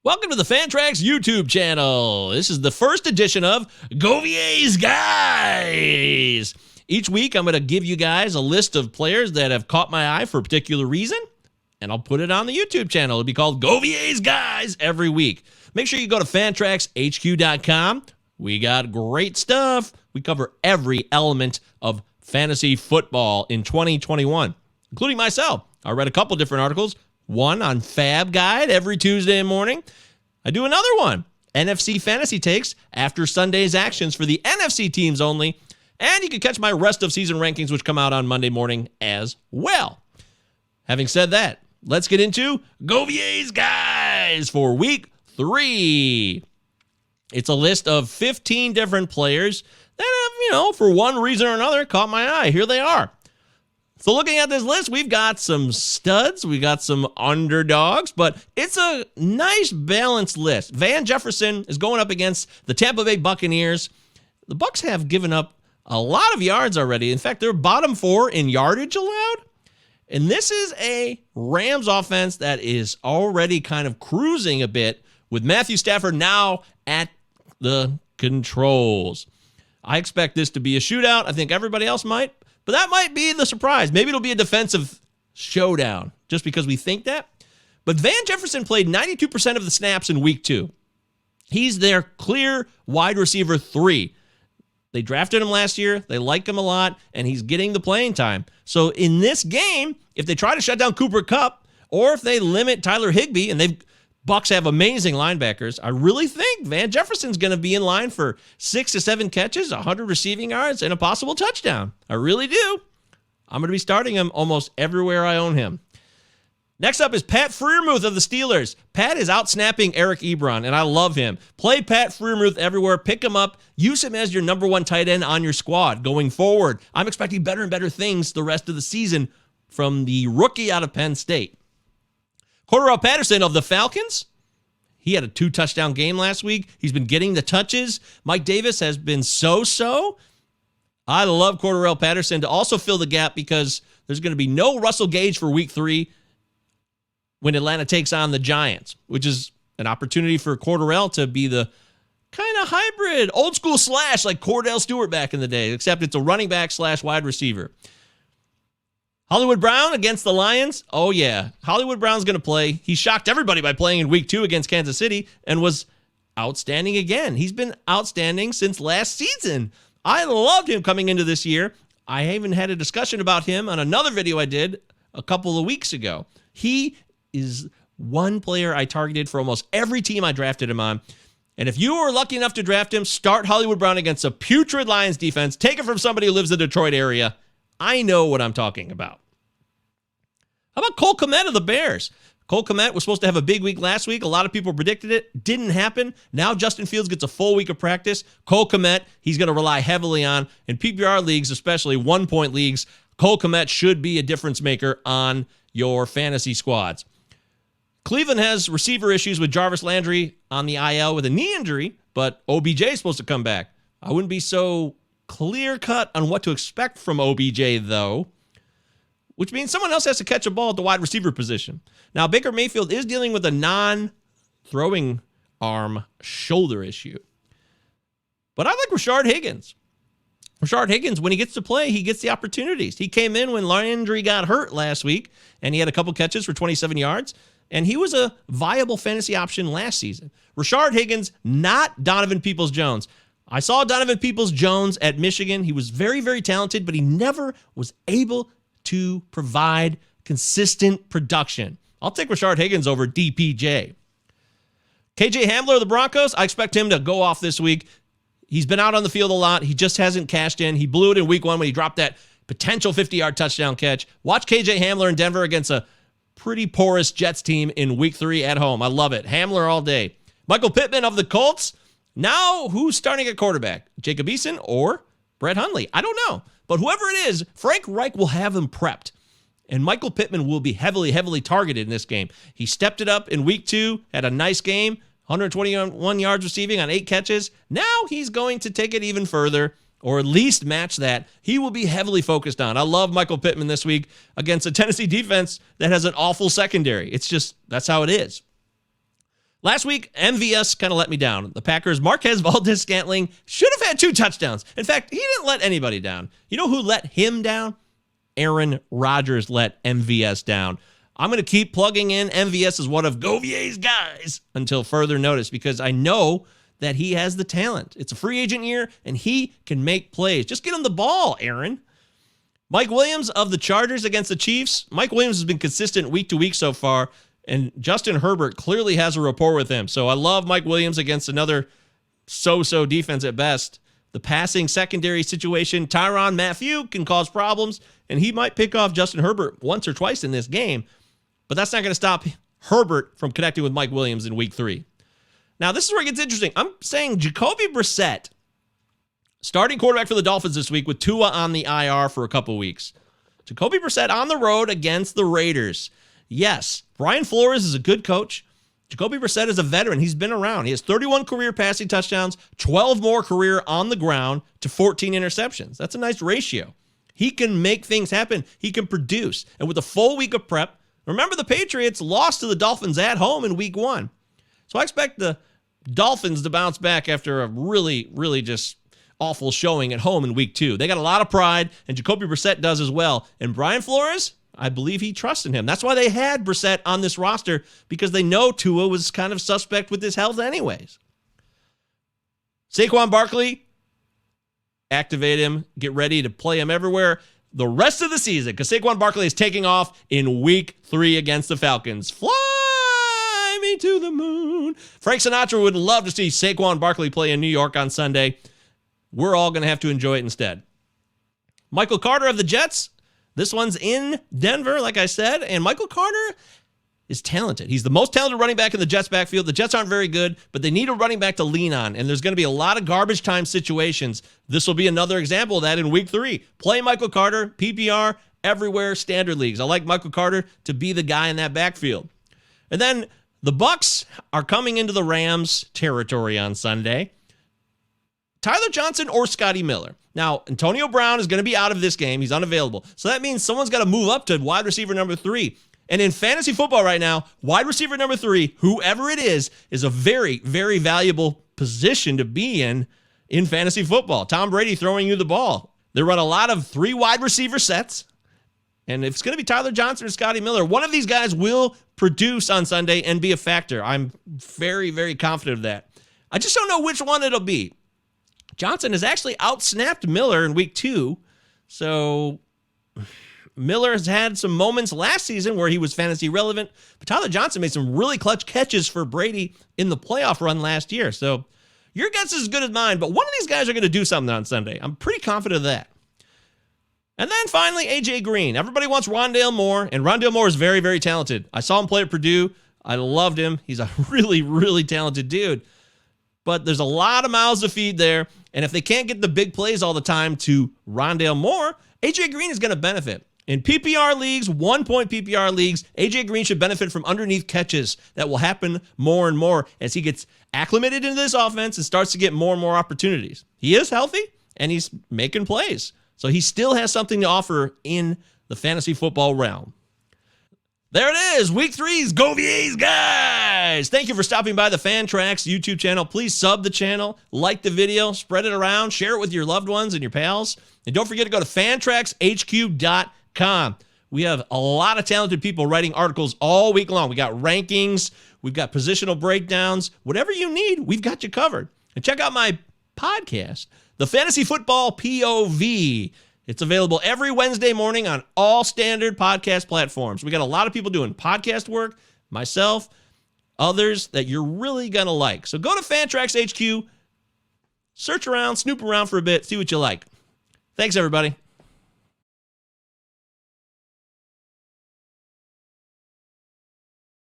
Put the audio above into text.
Welcome to the Fantrax YouTube channel. This is the first edition of Govier's Guys. Each week, I'm going to give you guys a list of players that have caught my eye for a particular reason, and I'll put it on the YouTube channel. It'll be called Govier's Guys every week. Make sure you go to fantraxhq.com. We got great stuff. We cover every element of fantasy football in 2021, including myself. I read a couple different articles. One on Fab Guide every Tuesday morning. I do another one, NFC Fantasy Takes, after Sunday's actions for the NFC teams only. And you can catch my rest of season rankings, which come out on Monday morning as well. Having said that, let's get into Govier's Guys for week 3. It's a list of 15 different players that have, for one reason or another, caught my eye. Here they are. So looking at this list, we've got some studs, we got some underdogs, but it's a nice balanced list. Van Jefferson is going up against the Tampa Bay Buccaneers. The Bucs have given up a lot of yards already. In fact, they're bottom 4 in yardage allowed. And this is a Rams offense that is already kind of cruising a bit with Matthew Stafford now at the controls. I expect this to be a shootout. I think everybody else might. But that might be the surprise. Maybe it'll be a defensive showdown just because we think that. But Van Jefferson played 92% of the snaps in week 2. He's their clear wide receiver 3. They drafted him last year. They like him a lot, and he's getting the playing time. So in this game, if they try to shut down Cooper Kupp, or if they limit Tyler Higbee, and Bucs have amazing linebackers, I really think Van Jefferson's going to be in line for 6 to 7 catches, 100 receiving yards, and a possible touchdown. I really do. I'm going to be starting him almost everywhere I own him. Next up is Pat Freimuth of the Steelers. Pat is out-snapping Eric Ebron, and I love him. Play Pat Freimuth everywhere. Pick him up. Use him as your number 1 tight end on your squad going forward. I'm expecting better and better things the rest of the season from the rookie out of Penn State. Cordarrelle Patterson of the Falcons. He had a 2-touchdown game last week. He's been getting the touches. Mike Davis has been so-so. I love Cordarrelle Patterson to also fill the gap because there's going to be no Russell Gage for week 3 when Atlanta takes on the Giants, which is an opportunity for Cordarrelle to be the kind of hybrid, old school slash like Cordell Stewart back in the day, except it's a running back / wide receiver. Hollywood Brown against the Lions. Oh, yeah. Hollywood Brown's going to play. He shocked everybody by playing in week 2 against Kansas City and was outstanding again. He's been outstanding since last season. I loved him coming into this year. I even had a discussion about him on another video I did a couple of weeks ago. He is one player I targeted for almost every team I drafted him on. And if you were lucky enough to draft him, start Hollywood Brown against a putrid Lions defense. Take it from somebody who lives in the Detroit area. I know what I'm talking about. How about Cole Kmet of the Bears? Cole Kmet was supposed to have a big week last week. A lot of people predicted it. Didn't happen. Now Justin Fields gets a full week of practice. Cole Kmet, he's going to rely heavily on. In PPR leagues, especially 1-point leagues, Cole Kmet should be a difference maker on your fantasy squads. Cleveland has receiver issues with Jarvis Landry on the IL with a knee injury, but OBJ is supposed to come back. I wouldn't be so clear-cut on what to expect from OBJ, though, which means someone else has to catch a ball at the wide receiver position. Now, Baker Mayfield is dealing with a non-throwing arm shoulder issue. But I like Rashard Higgins. Rashard Higgins, when he gets to play, he gets the opportunities. He came in when Landry got hurt last week, and he had a couple catches for 27 yards, and he was a viable fantasy option last season. Rashard Higgins, not Donovan Peoples-Jones. I saw Donovan Peoples-Jones at Michigan. He was very, very talented, but he never was able to provide consistent production. I'll take Rashard Higgins over DPJ. KJ Hamler of the Broncos, I expect him to go off this week. He's been out on the field a lot. He just hasn't cashed in. He blew it in week 1 when he dropped that potential 50-yard touchdown catch. Watch KJ Hamler in Denver against a pretty porous Jets team in week 3 at home. I love it. Hamler all day. Michael Pittman of the Colts. Now, who's starting at quarterback? Jacob Brissett or Brett Hundley? I don't know. But whoever it is, Frank Reich will have him prepped. And Michael Pittman will be heavily, heavily targeted in this game. He stepped it up in week 2, had a nice game, 121 yards receiving on 8 catches. Now he's going to take it even further, or at least match that. He will be heavily focused on. I love Michael Pittman this week against a Tennessee defense that has an awful secondary. It's just, that's how it is. Last week, MVS kind of let me down. The Packers' Marquez Valdes-Scantling should have had 2 touchdowns. In fact, he didn't let anybody down. You know who let him down? Aaron Rodgers let MVS down. I'm going to keep plugging in MVS as one of Govier's guys until further notice because I know that he has the talent. It's a free agent year, and he can make plays. Just get him the ball, Aaron. Mike Williams of the Chargers against the Chiefs. Mike Williams has been consistent week to week so far, and Justin Herbert clearly has a rapport with him. So I love Mike Williams against another so-so defense at best. The passing secondary situation, Tyrann Mathieu can cause problems, and he might pick off Justin Herbert once or twice in this game, but that's not going to stop Herbert from connecting with Mike Williams in week 3. Now, this is where it gets interesting. I'm saying Jacoby Brissett, starting quarterback for the Dolphins this week with Tua on the IR for a couple weeks. Jacoby Brissett on the road against the Raiders. Yes, Brian Flores is a good coach. Jacoby Brissett is a veteran. He's been around. He has 31 career passing touchdowns, 12 more career on the ground to 14 interceptions. That's a nice ratio. He can make things happen. He can produce. And with a full week of prep, remember the Patriots lost to the Dolphins at home in week 1. So I expect the Dolphins to bounce back after a really, really just awful showing at home in week 2. They got a lot of pride, and Jacoby Brissett does as well. And Brian Flores, I believe he trusts in him. That's why they had Brissett on this roster, because they know Tua was kind of suspect with his health anyways. Saquon Barkley, activate him, get ready to play him everywhere the rest of the season, because Saquon Barkley is taking off in week 3 against the Falcons. Fly me to the moon. Frank Sinatra would love to see Saquon Barkley play in New York on Sunday. We're all going to have to enjoy it instead. Michael Carter of the Jets. This one's in Denver, like I said, and Michael Carter is talented. He's the most talented running back in the Jets backfield. The Jets aren't very good, but they need a running back to lean on, and there's going to be a lot of garbage time situations. This will be another example of that in week 3. Play Michael Carter, PPR, everywhere, standard leagues. I like Michael Carter to be the guy in that backfield. And then the Bucs are coming into the Rams territory on Sunday. Tyler Johnson or Scotty Miller. Now, Antonio Brown is going to be out of this game. He's unavailable. So that means someone's got to move up to wide receiver number 3. And in fantasy football right now, wide receiver number 3, whoever it is a very, very valuable position to be in fantasy football. Tom Brady throwing you the ball. They run a lot of 3 wide receiver sets. And if it's going to be Tyler Johnson or Scotty Miller, one of these guys will produce on Sunday and be a factor. I'm very, very confident of that. I just don't know which one it'll be. Johnson has actually outsnapped Miller in week 2. So Miller has had some moments last season where he was fantasy relevant, but Tyler Johnson made some really clutch catches for Brady in the playoff run last year. So your guess is as good as mine, but one of these guys are going to do something on Sunday. I'm pretty confident of that. And then finally, A.J. Green. Everybody wants Rondale Moore, and Rondale Moore is very, very talented. I saw him play at Purdue. I loved him. He's a really, really talented dude. But there's a lot of mouths to feed there, and if they can't get the big plays all the time to Rondale Moore, A.J. Green is going to benefit. In PPR leagues, 1-point PPR leagues, A.J. Green should benefit from underneath catches. That will happen more and more as he gets acclimated into this offense and starts to get more and more opportunities. He is healthy, and he's making plays. So he still has something to offer in the fantasy football realm. There it is, week 3's Govier's Guys. Thank you for stopping by the Fantrax YouTube channel. Please sub the channel, like the video, spread it around, share it with your loved ones and your pals. And don't forget to go to fantraxhq.com. We have a lot of talented people writing articles all week long. We got rankings, we've got positional breakdowns. Whatever you need, we've got you covered. And check out my podcast, The Fantasy Football POV. It's available every Wednesday morning on all standard podcast platforms. We got a lot of people doing podcast work, myself, others that you're really going to like. So go to Fantrax HQ, search around, snoop around for a bit, see what you like. Thanks, everybody.